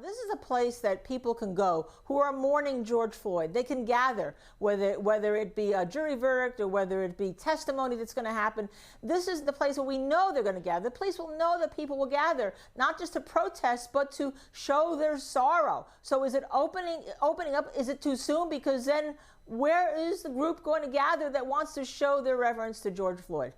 This is a place that people can go who are mourning George Floyd. They can gather, whether it be a jury verdict or whether it be testimony that's going to happen. This is the place where we know they're going to gather. The police will know that people will gather, not just to protest, but to show their sorrow. So is it opening up? Is it too soon? Because then where is the group going to gather that wants to show their reverence to George Floyd?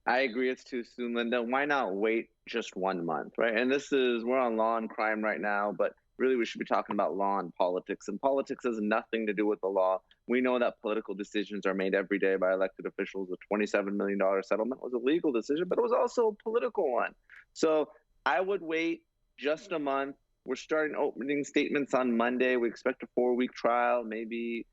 I agree it's too soon, Linda. Why not wait just 1 month, right? And we're on law and crime right now, but really we should be talking about law and politics. And politics has nothing to do with the law. We know that political decisions are made every day by elected officials. The $27 million settlement was a legal decision, but it was also a political one. So I would wait just a month. We're starting opening statements on Monday. We expect a 4-week trial, maybe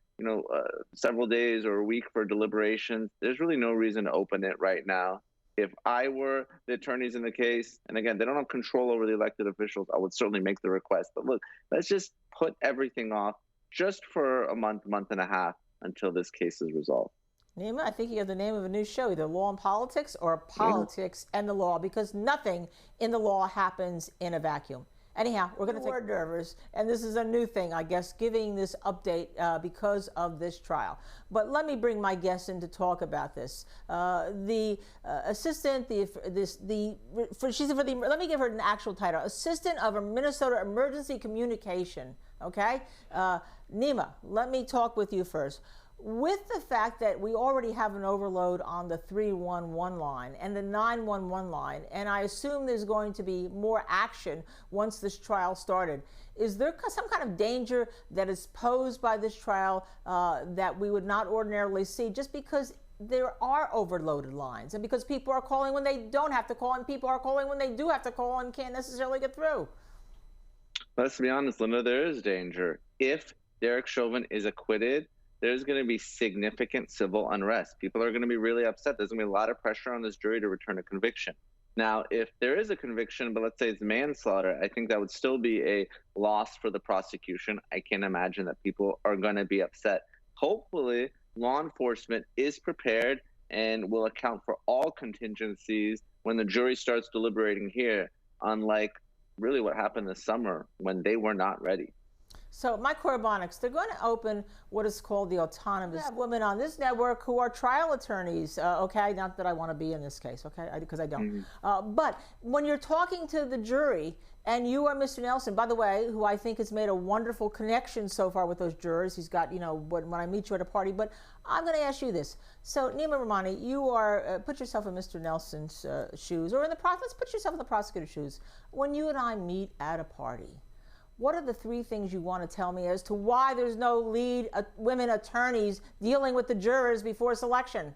several days or a week for deliberations. There's really no reason to open it right now. If I were the attorneys in the case, and again, they don't have control over the elected officials, I would certainly make the request. But look, let's just put everything off just for a month, month and a half until this case is resolved. Neama, I think you have the name of a new show, either Law and Politics or Politics and the Law, because nothing in the law happens in a vacuum. Anyhow, we're going to take nervous, and this is a new thing, I guess, giving this update because of this trial. But let me bring my guests in to talk about this. The assistant, let me give her an actual title, Assistant of Minnesota Emergency Communication. Okay, Neama, let me talk with you first. With the fact that we already have an overload on the 311 line and the 911 line, and I assume there's going to be more action once this trial started, is there some kind of danger that is posed by this trial that we would not ordinarily see just because there are overloaded lines and because people are calling when they don't have to call and people are calling when they do have to call and can't necessarily get through? Let's be honest, Linda, there is danger. If Derek Chauvin is acquitted, there's going to be significant civil unrest. People are going to be really upset. There's going to be a lot of pressure on this jury to return a conviction. Now, if there is a conviction, but let's say it's manslaughter, I think that would still be a loss for the prosecution. I can't imagine that people are going to be upset. Hopefully, law enforcement is prepared and will account for all contingencies when the jury starts deliberating here, unlike really what happened this summer when they were not ready. So, Mike Korobonics, they're going to open what is called the autonomous. We have women on this network who are trial attorneys, okay? Not that I want to be in this case, okay? Because I don't. But when you're talking to the jury, and you are Mr. Nelson, by the way, who I think has made a wonderful connection so far with those jurors. He's got, when I meet you at a party. But I'm going to ask you this. So, Neama Rahmani, you are, put yourself in Mr. Nelson's shoes, or in the process, let's put yourself in the prosecutor's shoes. When you and I meet at a party, what are the 3 things you want to tell me as to why there's no lead women attorneys dealing with the jurors before selection?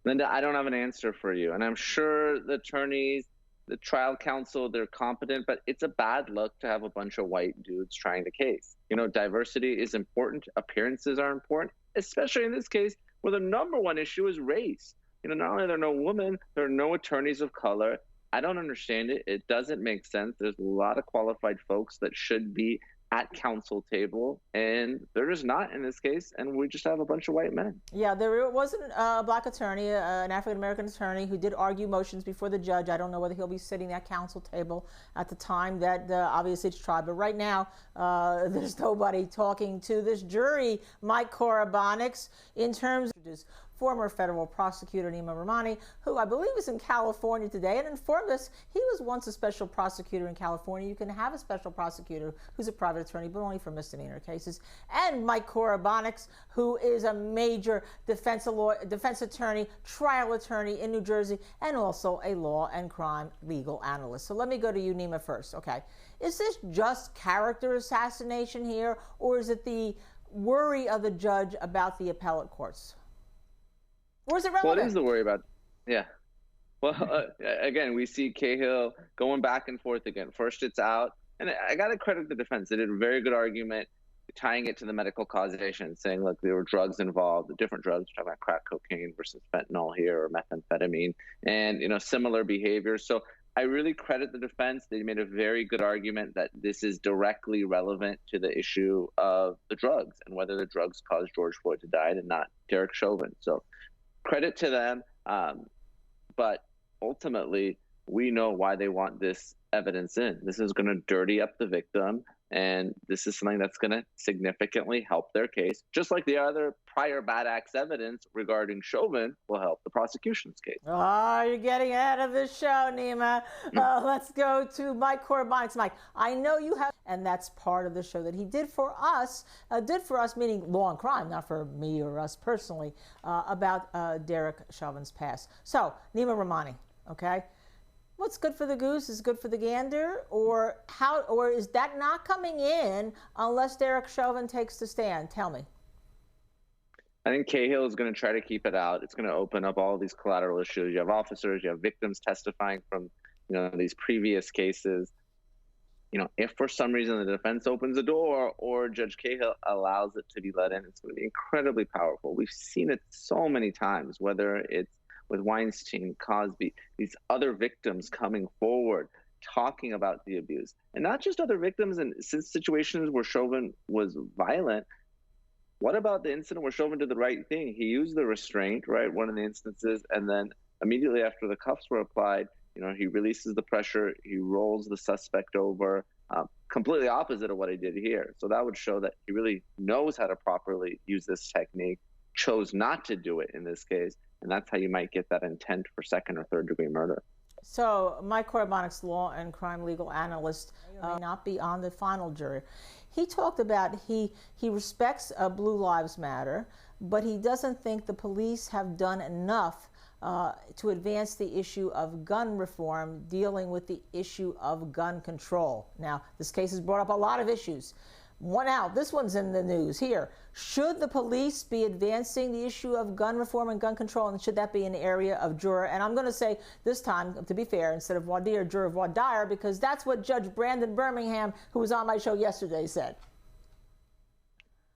Linda, I don't have an answer for you. And I'm sure the attorneys, the trial counsel, they're competent, but it's a bad look to have a bunch of white dudes trying the case. Diversity is important. Appearances are important, especially in this case where the #1 issue is race. Not only are there no women, there are no attorneys of color. I don't understand it. It doesn't make sense. There's a lot of qualified folks that should be at counsel table, and they're just not in this case, and we just have a bunch of white men. Yeah, there wasn't a black attorney, an African-American attorney who did argue motions before the judge. I don't know whether he'll be sitting at counsel table at the time that obviously it's tried, but right now there's nobody talking to this jury, Mike Korobonics, in terms of former federal prosecutor Neama Rahmani, who I believe is in California today, and informed us he was once a special prosecutor in California. You can have a special prosecutor who's a private attorney, but only for misdemeanor cases. And Mike Korobonics, who is a major defense attorney, trial attorney in New Jersey, and also a law and crime legal analyst. So let me go to you, Neama, first. Okay, is this just character assassination here, or is it the worry of the judge about the appellate courts? Or is it relevant? Well, it is the worry about, yeah. Well, again, we see Cahill going back and forth again. First, it's out. And I got to credit the defense. They did a very good argument tying it to the medical causation, saying, look, there were drugs involved, the different drugs, talking about crack cocaine versus fentanyl here or methamphetamine, and, similar behavior. So I really credit the defense. They made a very good argument that this is directly relevant to the issue of the drugs and whether the drugs caused George Floyd to die and not Derek Chauvin. So credit to them, but ultimately, we know why they want this evidence in. This is going to dirty up the victim, and this is something that's going to significantly help their case, just like the other prior bad acts evidence regarding Chauvin will help the prosecution's case. Oh, you're getting ahead of the show, Neama. Let's go to Mike Corbonics. Mike, I know you have, and that's part of the show that he did for us, meaning Law and Crime, not for me or us personally, about Derek Chauvin's past. So, Neama Rahmani, okay? What's good for the goose is good for the gander, or is that not coming in unless Derek Chauvin takes the stand? Tell me. I think Cahill is going to try to keep it out. It's going to open up all these collateral issues. You have officers, you have victims testifying from, these previous cases. If for some reason the defense opens the door or Judge Cahill allows it to be let in, it's going to be incredibly powerful. We've seen it so many times, whether it's with Weinstein, Cosby, these other victims coming forward, talking about the abuse. And not just other victims in situations where Chauvin was violent. What about the incident where Chauvin did the right thing? He used the restraint, right, one of the instances, and then immediately after the cuffs were applied, he releases the pressure, he rolls the suspect over, completely opposite of what he did here. So that would show that he really knows how to properly use this technique, chose not to do it in this case, and that's how you might get that intent for second or third degree murder. So Mike Corbonics, law and crime legal analyst, may not be on the final jury. He talked about he respects Blue Lives Matter, but he doesn't think the police have done enough to advance the issue of gun reform, dealing with the issue of gun control. Now, this case has brought up a lot of issues. This one's in the news here. Should the police be advancing the issue of gun reform and gun control, and should that be an area of juror? And I'm going to say this time, to be fair, instead of voir dire, juror voir dire, because that's what Judge Brandon Birmingham, who was on my show yesterday, said.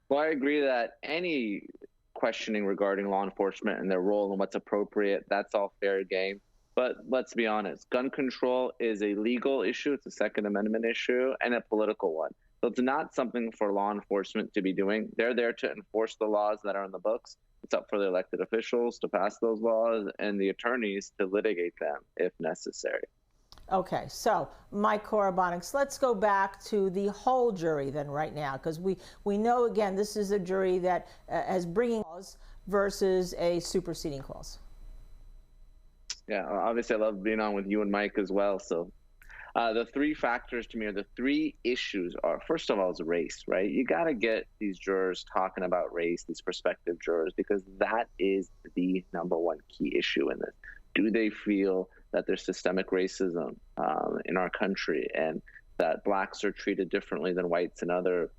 Well, I agree that any questioning regarding law enforcement and their role and what's appropriate, that's all fair game. But let's be honest, gun control is a legal issue, it's a Second Amendment issue, and a political one. So it's not something for law enforcement to be doing. They're there to enforce the laws that are in the books. It's up for the elected officials to pass those laws and the attorneys to litigate them if necessary. Okay, so Mike Corbonics, let's go back to the whole jury then right now, because we know, again, this is a jury that has bringing clause versus a superseding clause. Yeah, obviously I love being on with you and Mike as well, so the three factors to me, or the three issues are, first of all, is race, right? You got to get these jurors talking about race, these prospective jurors, because that is the number one key issue in this. Do they feel that there's systemic racism in our country and that blacks are treated differently than whites and other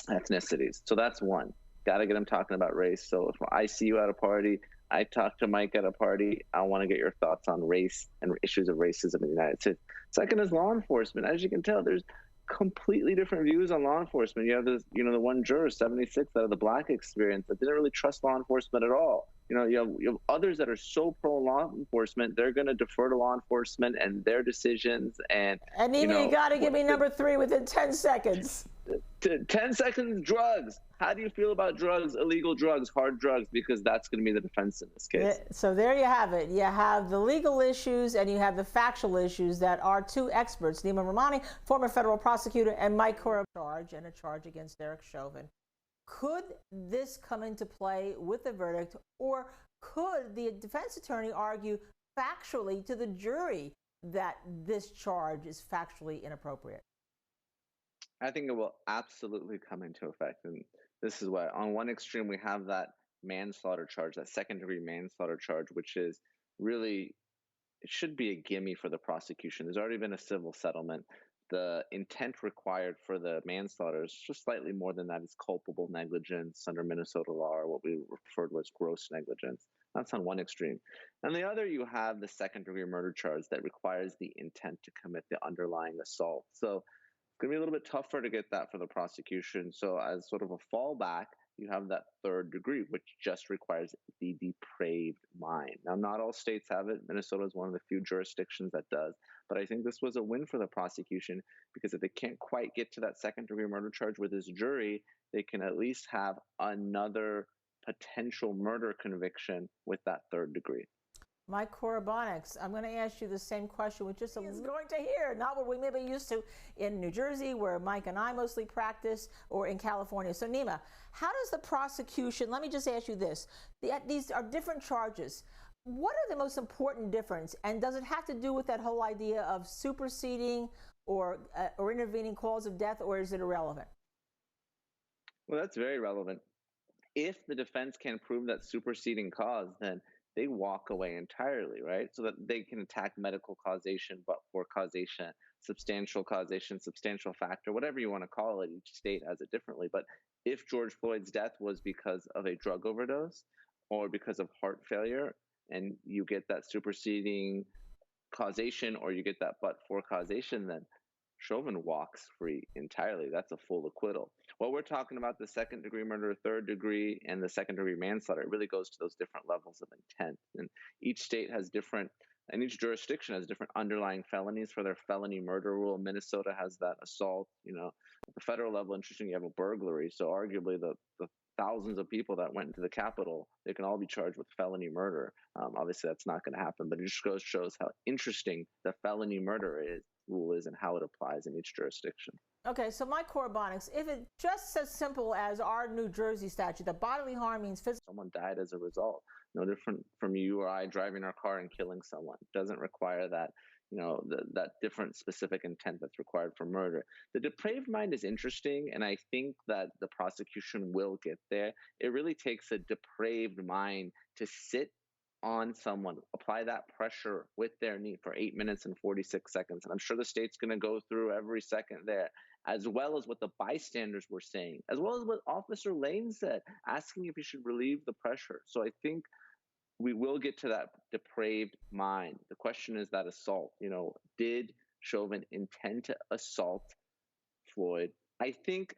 ethnicities? So that's one. Got to get them talking about race. So if I see you at a party, I talk to Mike at a party, I want to get your thoughts on race and issues of racism in the United States. Second is law enforcement. As you can tell, there's completely different views on law enforcement. You have this, the one juror, 76, out of the black experience that didn't really trust law enforcement at all. You have others that are so pro law enforcement, they're going to defer to law enforcement and their decisions. And you got to give me number three within 10 seconds. 10 seconds, drugs. How do you feel about drugs, illegal drugs, hard drugs? Because that's going to be the defense in this case. So there you have it. You have the legal issues and you have the factual issues that our two experts, Neama Rahmani, former federal prosecutor, and Mike Corbonics, a charge against Derek Chauvin. Could this come into play with the verdict, or could the defense attorney argue factually to the jury that this charge is factually inappropriate? I think it will absolutely come into effect. And this is what, on one extreme, we have that manslaughter charge, that second-degree manslaughter charge, which is really, it should be a gimme for the prosecution. There's already been a civil settlement. The intent required for the manslaughter is just slightly more than that. It's culpable negligence under Minnesota law, or what we refer to as gross negligence. That's on one extreme. On the other, you have the second-degree murder charge that requires the intent to commit the underlying assault. So it's going to be a little bit tougher to get that for the prosecution. So as sort of a fallback, you have that third degree, which just requires the depraved mind. Now, not all states have it. Minnesota is one of the few jurisdictions that does. But I think this was a win for the prosecution, because if they can't quite get to that second-degree murder charge with this jury, they can at least have another potential murder conviction with that third degree. Mike Korobonics, I'm going to ask you the same question, which is going to hear, not what we may be used to in New Jersey, where Mike and I mostly practice, or in California. So Neama, how does the prosecution, let me just ask you this, these are different charges. What are the most important difference, and does it have to do with that whole idea of superseding or intervening cause of death, or is it irrelevant? Well, that's very relevant. If the defense can prove that superseding cause, then they walk away entirely, right? So that they can attack medical causation, but for causation, substantial factor, whatever you want to call it. Each state has it differently. But if George Floyd's death was because of a drug overdose or because of heart failure, and you get that superseding causation or you get that but for causation, then Chauvin walks free entirely. That's a full acquittal. What we're talking about, the second degree murder, third degree, and the second degree manslaughter, it really goes to those different levels of intent. And each state has different, and each jurisdiction has different underlying felonies for their felony murder rule. Minnesota has that assault. At the federal level, interesting, you have a burglary. So arguably the thousands of people that went into the Capitol, they can all be charged with felony murder. Obviously, that's not going to happen, but it just shows how interesting the felony murder rule is and how it applies in each jurisdiction. Okay, so Mike Korobonics, if it's just as simple as our New Jersey statute, that bodily harm means physical. Someone died as a result. No different from you or I driving our car and killing someone. It doesn't require that, that different specific intent that's required for murder. The depraved mind is interesting, and I think that the prosecution will get there. It really takes a depraved mind to sit on someone, apply that pressure with their knee for 8 minutes and 46 seconds. And I'm sure the state's going to go through every second there, as well as what the bystanders were saying, as well as what Officer Lane said, asking if he should relieve the pressure. So I think we will get to that depraved mind. The question is that assault. Did Chauvin intend to assault Floyd? I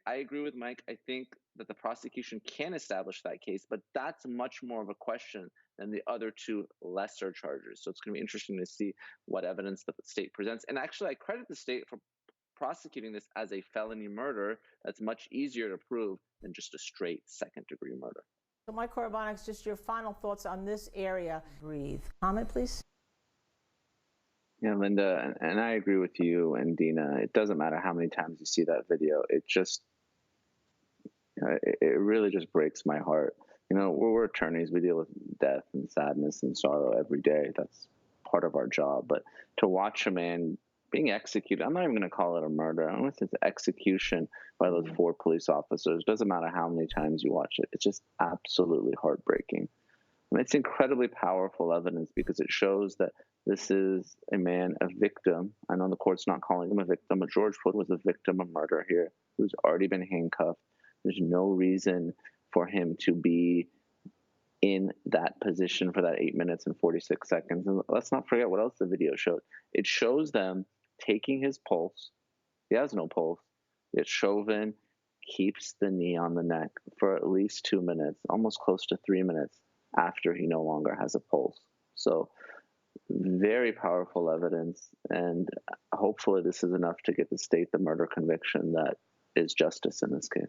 agree with Mike. I think that the prosecution can establish that case, but that's much more of a question than the other two lesser charges. So it's going to be interesting to see what evidence that the state presents. And actually, I credit the state for prosecuting this as a felony murder. That's much easier to prove than just a straight second-degree murder. So Mike Korobonics, just your final thoughts on this area. Breathe. Comment, please. Yeah, Linda, and I agree with you and Dina. It doesn't matter how many times you see that video. It really just breaks my heart. We're attorneys. We deal with death and sadness and sorrow every day. That's part of our job. But to watch a man being executed, I'm not even going to call it a murder. Unless it's execution by those 4 police officers. Doesn't matter how many times you watch it. It's just absolutely heartbreaking. It's incredibly powerful evidence because it shows that this is a man, a victim. I know the court's not calling him a victim, but George Floyd was a victim of murder here who's already been handcuffed. There's no reason for him to be in that position for that 8 minutes and 46 seconds. And let's not forget what else the video showed. It shows them taking his pulse. He has no pulse. Yet Chauvin keeps the knee on the neck for at least 2 minutes, almost close to 3 minutes after he no longer has a pulse. So very powerful evidence, and hopefully this is enough to get the state the murder conviction that is justice in this case.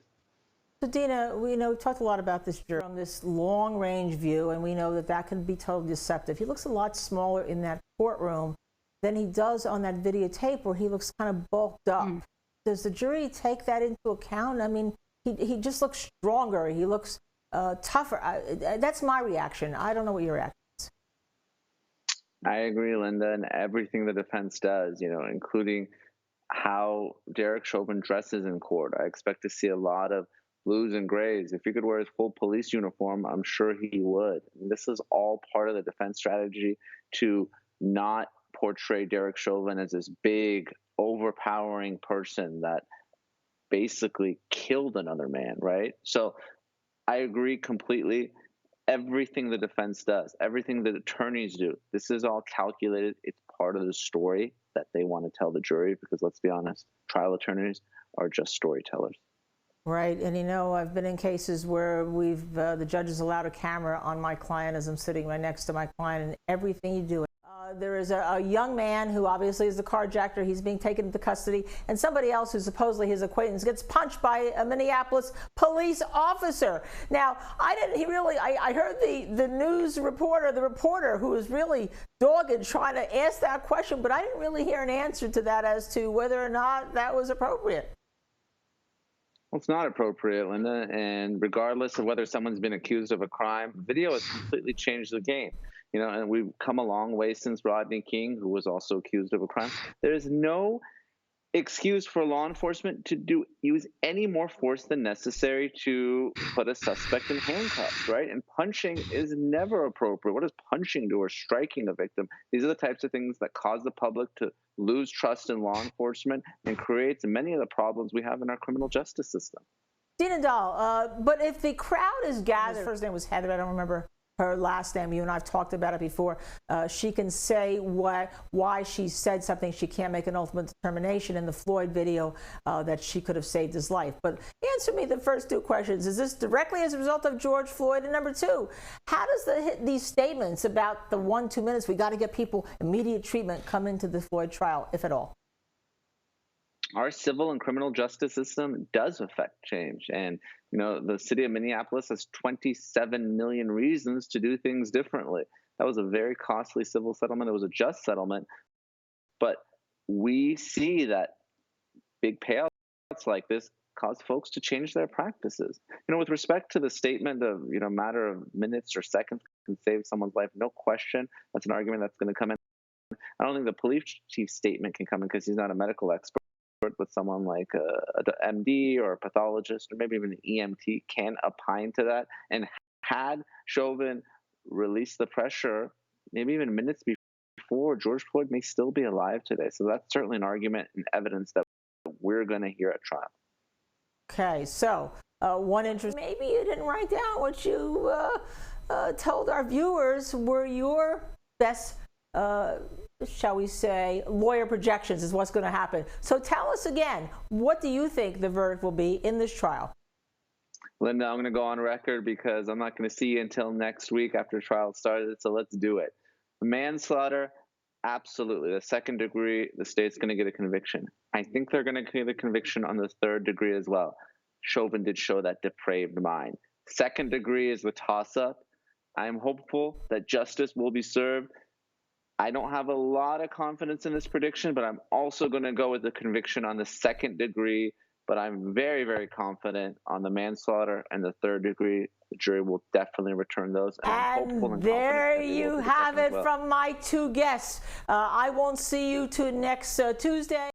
So Dina, we talked a lot about this from this long-range view, and we know that can be totally deceptive. He looks a lot smaller in that courtroom than he does on that videotape where he looks kind of bulked up. Does the jury take that into account? I mean, he just looks stronger. He looks tougher. That's my reaction. I don't know what your reaction is. I agree, Linda, and everything the defense does, including how Derek Chauvin dresses in court. I expect to see a lot of blues and grays. If he could wear his full police uniform, I'm sure he would. This is all part of the defense strategy to not portray Derek Chauvin as this big, overpowering person that basically killed another man, right? So I agree completely. Everything the defense does, everything the attorneys do, this is all calculated. It's part of the story that they want to tell the jury because, let's be honest, trial attorneys are just storytellers. Right, and I've been in cases where the judge has allowed a camera on my client as I'm sitting right next to my client, and everything you do. There is a young man who obviously is the carjacker. He's being taken into custody, and somebody else who's supposedly his acquaintance gets punched by a Minneapolis police officer. Now, I heard the news reporter, the reporter who was really dogged trying to ask that question, but I didn't really hear an answer to that as to whether or not that was appropriate. Well, it's not appropriate, Linda, and regardless of whether someone's been accused of a crime, video has completely changed the game. You know, and we've come a long way since Rodney King, who was also accused of a crime. There is no excuse for law enforcement to use any more force than necessary to put a suspect in handcuffs, right? And punching is never appropriate. What does punching do, or striking a victim? These are the types of things that cause the public to lose trust in law enforcement and creates many of the problems we have in our criminal justice system. Dina Dahl, but if the crowd is gathered, his first name was Heather, I don't remember her last name. You and I've talked about it before. She can say why she said something. She can't make an ultimate determination in the Floyd video that she could have saved his life. But answer me the first two questions. Is this directly as a result of George Floyd? And number two, how does these statements about the 1-2 minutes, we got to get people immediate treatment, come into the Floyd trial, if at all? Our civil and criminal justice system does affect change. And, you know, the city of Minneapolis has 27 million reasons to do things differently. That was a very costly civil settlement. It was a just settlement. But we see that big payouts like this cause folks to change their practices. You know, with respect to the statement of, you know, a matter of minutes or seconds can save someone's life, no question, that's an argument that's going to come in. I don't think the police chief's statement can come in because he's not a medical expert. With someone like a MD or a pathologist or maybe even an EMT can opine to that. And had Chauvin released the pressure, maybe even minutes before, George Floyd may still be alive today. So that's certainly an argument and evidence that we're going to hear at trial. Okay, so one interest. Maybe you didn't write down what you told our viewers were your best shall we say, lawyer projections is what's going to happen. So tell us again, what do you think the verdict will be in this trial? Linda, I'm going to go on record because I'm not going to see you until next week after trial started, so let's do it. Manslaughter, absolutely. The second degree, the state's going to get a conviction. I think they're going to get a conviction on the third degree as well. Chauvin did show that depraved mind. Second degree is the toss-up. I'm hopeful that justice will be served. I don't have a lot of confidence in this prediction, but I'm also going to go with the conviction on the second degree. But I'm very, very confident on the manslaughter and the third degree. The jury will definitely return those. And I'm hopeful and there you have it from my two guests. I won't see you till next Tuesday.